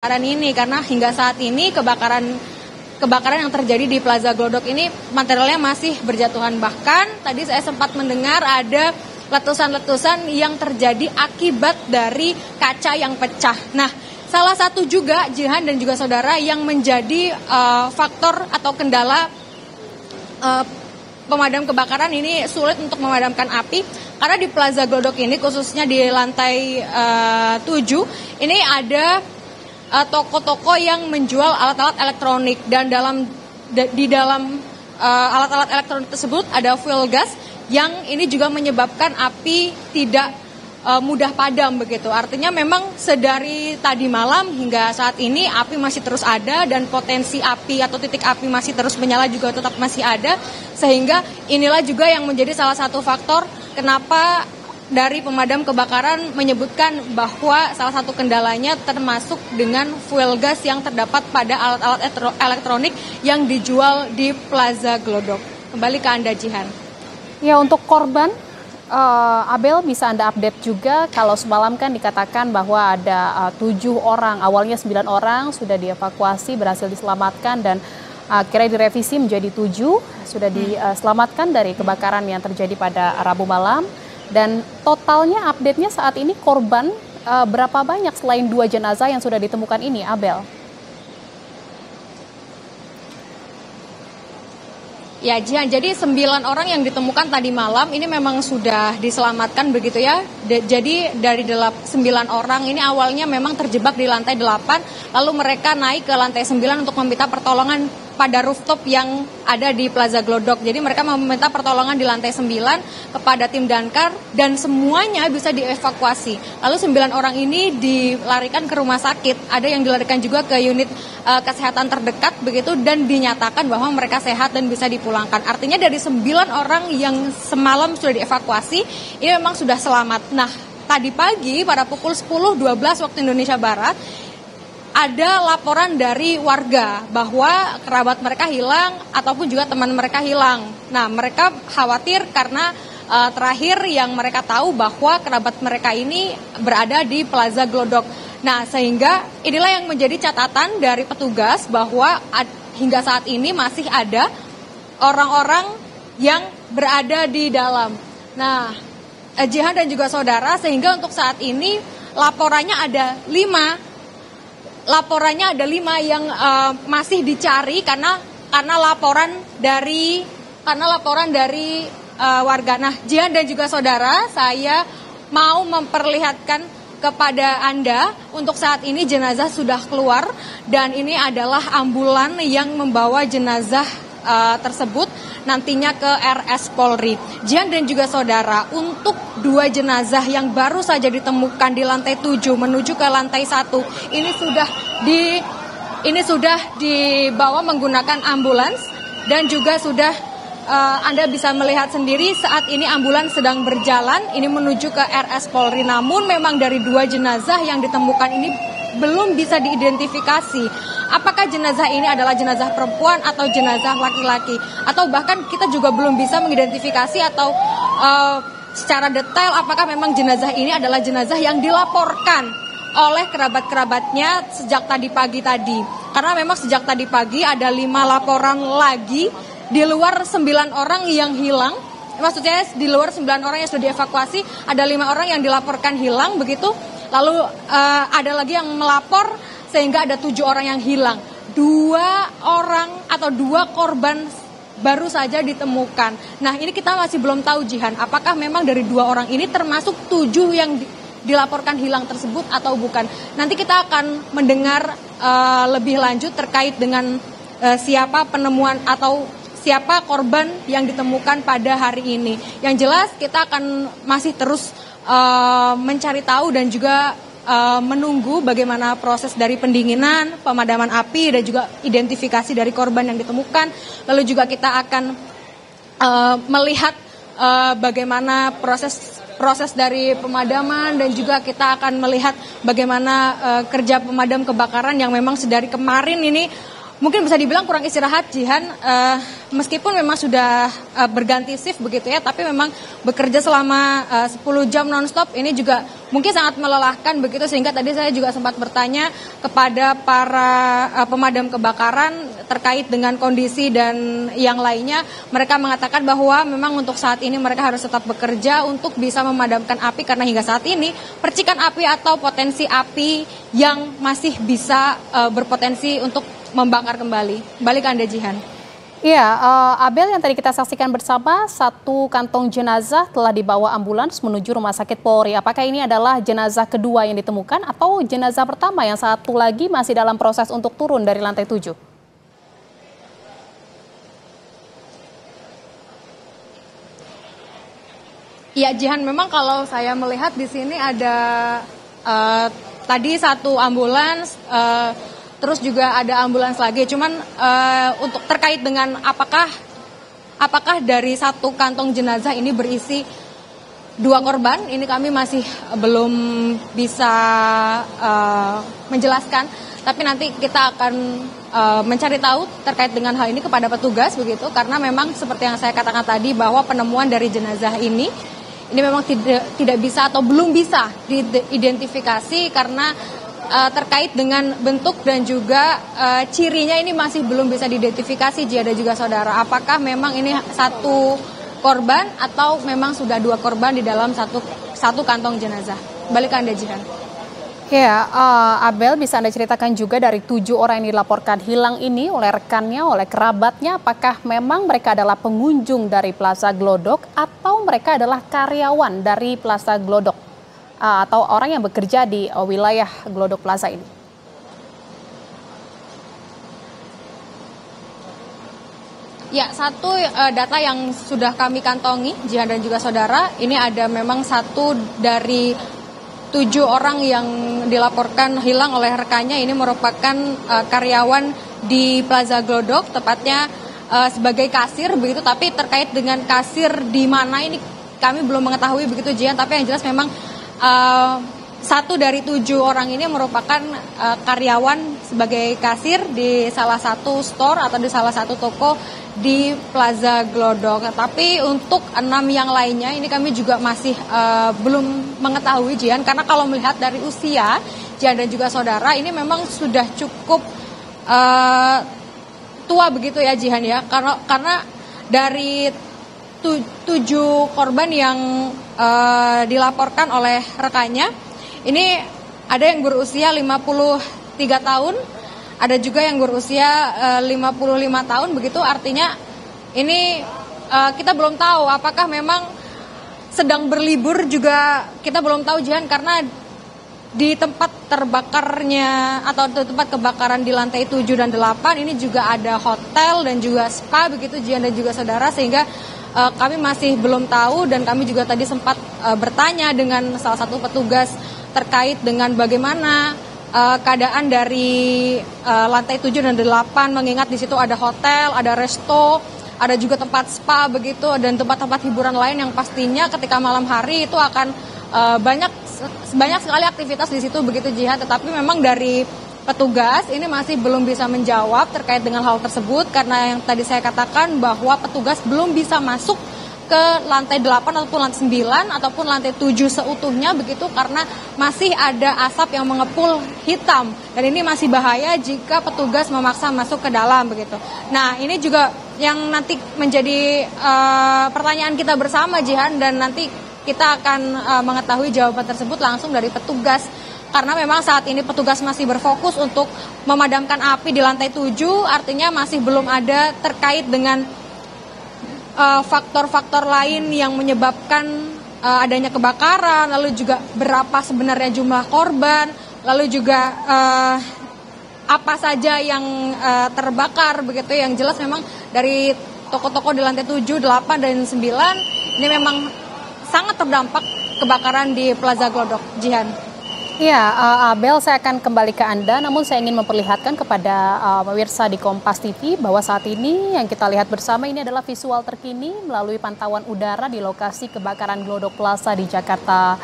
kebakaran ini, karena hingga saat ini kebakaran yang terjadi di Plaza Glodok ini materialnya masih berjatuhan. Bahkan tadi saya sempat mendengar ada letusan-letusan yang terjadi akibat dari kaca yang pecah. Nah, salah satu juga Jihan dan juga saudara yang menjadi faktor atau kendala pemadam kebakaran ini sulit untuk memadamkan api, karena di Plaza Glodok ini khususnya di lantai 7 ini ada toko-toko yang menjual alat-alat elektronik, dan di dalam alat-alat elektronik tersebut ada fuel gas yang ini juga menyebabkan api tidak mudah padam begitu. Artinya memang sedari tadi malam hingga saat ini api masih terus ada, dan potensi api atau titik api masih terus menyala juga tetap masih ada, sehingga inilah juga yang menjadi salah satu faktor kenapa dari pemadam kebakaran menyebutkan bahwa salah satu kendalanya termasuk dengan fuel gas yang terdapat pada alat-alat elektronik yang dijual di Plaza Glodok. Kembali ke Anda, Jihan. Ya, untuk korban, Abel bisa Anda update juga, kalau semalam kan dikatakan bahwa ada 7 orang, awalnya 9 orang sudah dievakuasi, berhasil diselamatkan, dan akhirnya direvisi menjadi 7, sudah diselamatkan dari kebakaran yang terjadi pada Rabu malam. Dan totalnya update-nya saat ini korban berapa banyak selain 2 jenazah yang sudah ditemukan ini, Abel? Ya, Jihan, jadi 9 orang yang ditemukan tadi malam ini memang sudah diselamatkan begitu ya. Jadi dari 9 orang ini awalnya memang terjebak di lantai 8, lalu mereka naik ke lantai 9 untuk meminta pertolongan pada rooftop yang ada di Plaza Glodok. Jadi mereka meminta pertolongan di lantai 9 kepada tim damkar, dan semuanya bisa dievakuasi. Lalu 9 orang ini dilarikan ke rumah sakit. Ada yang dilarikan juga ke unit kesehatan terdekat begitu, dan dinyatakan bahwa mereka sehat dan bisa dipulangkan. Artinya dari 9 orang yang semalam sudah dievakuasi, ini memang sudah selamat. Nah, tadi pagi pada pukul 10.12 waktu Indonesia Barat, ada laporan dari warga bahwa kerabat mereka hilang ataupun juga teman mereka hilang. Nah, mereka khawatir karena terakhir yang mereka tahu bahwa kerabat mereka ini berada di Plaza Glodok. Nah, sehingga inilah yang menjadi catatan dari petugas bahwa hingga saat ini masih ada orang-orang yang berada di dalam. Nah, Jihan dan juga saudara, sehingga untuk saat ini laporannya ada 5 yang masih dicari karena laporan dari warga. Nah, Jihan dan juga saudara, saya mau memperlihatkan kepada Anda untuk saat ini jenazah sudah keluar, dan ini adalah ambulan yang membawa jenazah tersebut nantinya ke RS Polri. Jihan dan juga saudara, untuk 2 jenazah yang baru saja ditemukan di lantai 7 menuju ke lantai 1 ini sudah dibawa menggunakan ambulans, dan juga sudah Anda bisa melihat sendiri saat ini ambulans sedang berjalan ini menuju ke RS Polri. Namun memang dari 2 jenazah yang ditemukan ini belum bisa diidentifikasi apakah jenazah ini adalah jenazah perempuan atau jenazah laki-laki, atau bahkan kita juga belum bisa mengidentifikasi atau secara detail apakah memang jenazah ini adalah jenazah yang dilaporkan oleh kerabat-kerabatnya sejak tadi pagi tadi. Karena memang sejak tadi pagi ada 5 laporan lagi di luar 9 orang yang hilang. Maksudnya di luar 9 orang yang sudah dievakuasi, ada 5 orang yang dilaporkan hilang begitu. Lalu ada lagi yang melapor sehingga ada 7 orang yang hilang. 2 orang atau 2 korban baru saja ditemukan. Nah, ini kita masih belum tahu, Jihan, apakah memang dari 2 orang ini termasuk 7 yang dilaporkan hilang tersebut atau bukan. Nanti kita akan mendengar lebih lanjut terkait dengan siapa penemuan atau siapa korban yang ditemukan pada hari ini. Yang jelas kita akan masih terus mencari tahu dan juga menunggu bagaimana proses dari pendinginan, pemadaman api, dan juga identifikasi dari korban yang ditemukan. Lalu juga kita akan melihat bagaimana proses dari pemadaman, dan juga kita akan melihat bagaimana kerja pemadam kebakaran yang memang sedari kemarin ini mungkin bisa dibilang kurang istirahat, Jihan, meskipun memang sudah berganti shift begitu ya, tapi memang bekerja selama 10 jam nonstop ini juga mungkin sangat melelahkan begitu, sehingga tadi saya juga sempat bertanya kepada para pemadam kebakaran terkait dengan kondisi dan yang lainnya. Mereka mengatakan bahwa memang untuk saat ini mereka harus tetap bekerja untuk bisa memadamkan api, karena hingga saat ini percikan api atau potensi api yang masih bisa berpotensi untuk membakar kembali. Balik ke Anda, Jihan. Iya, Abel, yang tadi kita saksikan bersama, satu kantong jenazah telah dibawa ambulans menuju Rumah Sakit Polri. Apakah ini adalah jenazah kedua yang ditemukan atau jenazah pertama yang satu lagi masih dalam proses untuk turun dari lantai 7? Ya, Jihan, memang kalau saya melihat di sini ada tadi satu ambulans, terus juga ada ambulans lagi. Cuman untuk terkait dengan apakah dari satu kantong jenazah ini berisi 2 korban, ini kami masih belum bisa menjelaskan. Tapi nanti kita akan mencari tahu terkait dengan hal ini kepada petugas begitu, karena memang seperti yang saya katakan tadi bahwa penemuan dari jenazah ini memang tidak bisa atau belum bisa diidentifikasi karena terkait dengan bentuk dan juga cirinya ini masih belum bisa diidentifikasi, Jia dan juga saudara. Apakah memang ini satu korban atau memang sudah 2 korban di dalam satu kantong jenazah? Balik ke Anda, Jihan. Ya, Abel, bisa Anda ceritakan juga dari 7 orang yang dilaporkan hilang ini oleh rekannya, oleh kerabatnya, apakah memang mereka adalah pengunjung dari Plaza Glodok atau mereka adalah karyawan dari Plaza Glodok? Atau orang yang bekerja di wilayah Glodok Plaza ini? Ya, satu data yang sudah kami kantongi, Jihan dan juga saudara, ini ada memang satu dari 7 orang yang dilaporkan hilang oleh rekannya, ini merupakan karyawan di Plaza Glodok, tepatnya sebagai kasir begitu, tapi terkait dengan kasir di mana ini kami belum mengetahui begitu, Jihan, tapi yang jelas memang satu dari 7 orang ini merupakan karyawan sebagai kasir di salah satu store atau di salah satu toko di Plaza Glodok. Tapi untuk 6 yang lainnya ini kami juga masih belum mengetahui, Jihan, karena kalau melihat dari usia Jihan dan juga saudara ini memang sudah cukup tua begitu ya, Jihan ya, karena dari 7 korban yang dilaporkan oleh rekannya, ini ada yang berusia 53 tahun, ada juga yang berusia 55 tahun begitu, artinya ini kita belum tahu apakah memang sedang berlibur juga, kita belum tahu, Jihan, karena di tempat terbakarnya atau tempat kebakaran di lantai 7 dan 8 ini juga ada hotel dan juga spa begitu, Jihan dan juga saudara, sehingga kami masih belum tahu, dan kami juga tadi sempat bertanya dengan salah satu petugas terkait dengan bagaimana keadaan dari lantai 7 dan 8, mengingat di situ ada hotel, ada resto, ada juga tempat spa begitu, dan tempat-tempat hiburan lain yang pastinya ketika malam hari itu akan banyak sekali aktivitas di situ begitu, Jihan. Tetapi memang dari petugas ini masih belum bisa menjawab terkait dengan hal tersebut, karena yang tadi saya katakan bahwa petugas belum bisa masuk ke lantai 8 ataupun lantai 9 ataupun lantai 7 seutuhnya begitu, karena masih ada asap yang mengepul hitam, dan ini masih bahaya jika petugas memaksa masuk ke dalam begitu. Nah, ini juga yang nanti menjadi pertanyaan kita bersama, Jihan, dan nanti kita akan mengetahui jawaban tersebut langsung dari petugas. Karena memang saat ini petugas masih berfokus untuk memadamkan api di lantai 7, artinya masih belum ada terkait dengan faktor-faktor lain yang menyebabkan adanya kebakaran, lalu juga berapa sebenarnya jumlah korban, lalu juga apa saja yang terbakar begitu. Yang jelas memang dari toko-toko di lantai 7, 8, dan 9 ini memang sangat terdampak kebakaran di Plaza Glodok, Jihan. Ya, Abel, saya akan kembali ke Anda, namun saya ingin memperlihatkan kepada pemirsa di Kompas TV bahwa saat ini yang kita lihat bersama ini adalah visual terkini melalui pantauan udara di lokasi kebakaran Glodok Plaza di Jakarta